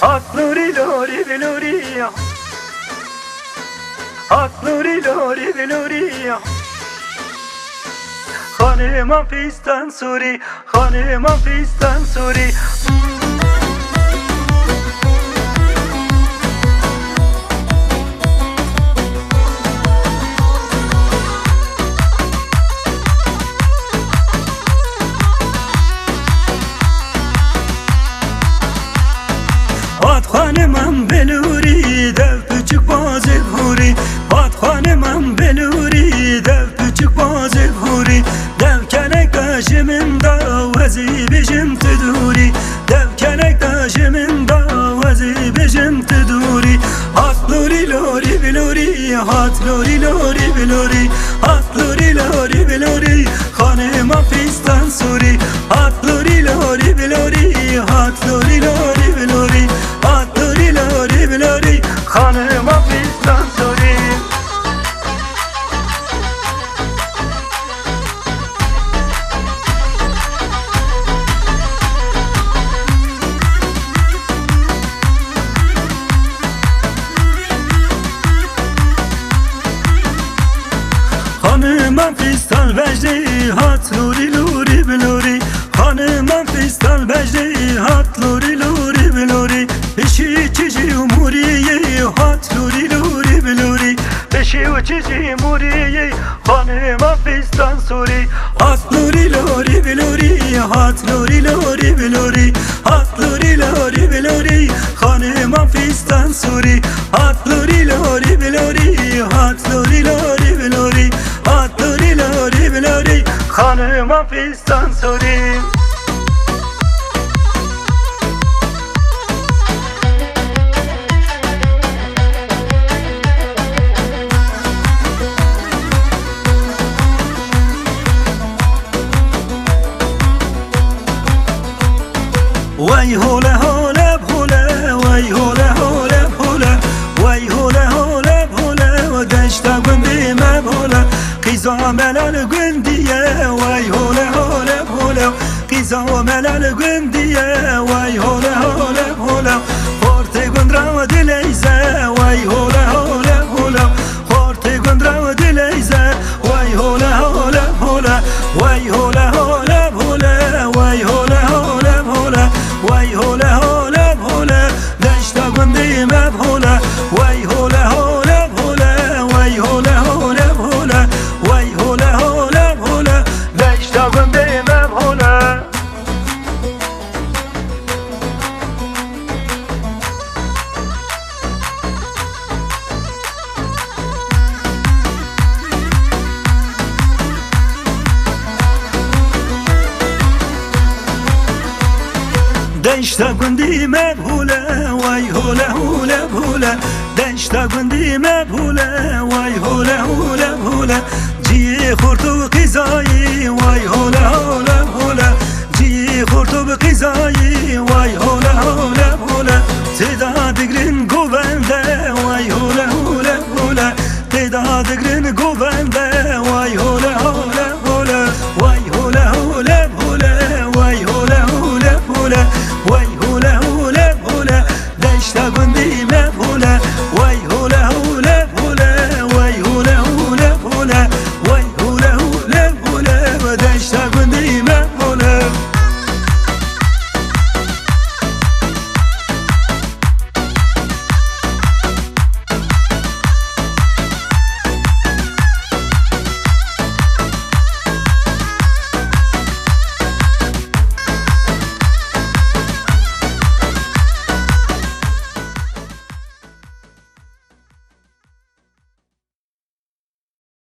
هات نوری لوری بلوری، هات نوری لوری بلوری. خانمان فیستان سوری، خانمان فیستان سوری. هات خانمان بلوری دو küçük bazı huri. Hat خانمان بلوری دو küçük bazı huri. Dev kenek taşımın da vazi bejim teduri. Dev kenek taşımın da vazi bejim teduri. Hat lori lori bilori, hat lori lori bilori. Hat lori lori bilori, خانمان فیستان سوری. Hat lori lori bilori, hat lori lori bilori. Hat lori lori bilori, خانمان فیستان سوری. خانمان فیستان بجری هات لوری لوری بلوری. خانمان فیستان بجری هات لوری لوری بلوری. بشی چیزی موریه هات لوری لوری بلوری. بشی و چیزی موریه خانمان فیستان سوری. هات لوری لوری بلوری، هات لوری لوری بلوری. هات لوری لوری بلوری، خانمان فیستان سوری. هات لوری لوری بلوری، هات لوری لوری بلوری. هات لوری لوری بلوری، خانمان فیستان سوری. وای هوله هوله هوله، وای هوله هوله هوله، وای هوله هوله هوله. و دشت گندی مبوله قیزا ملال گندیه. وای هوله هوله هوله، قیزا ملال گندیه. وای هوله هوله هوله، خورت گند را دلیزه. وای هوله هوله هوله، خورت گند را دلیزه. وای هوله هوله هوله، وای هوله هوله هوله، وای هوله هوله هوله. وای هوله هوله هوله، دشت گندی مبوله. وای هوله هوله هوله، وای هوله هوله هوله، وای هوله هوله هوله، دشت گندی مبوله. دشت گندی مبوله، وای هوله هوله هوله. دشت گندی مبوله، وای هوله هوله هوله. جی خورتو قیزایی، وای هوله هوله هوله. جی خورتو قیزایی، وای هوله هوله هوله.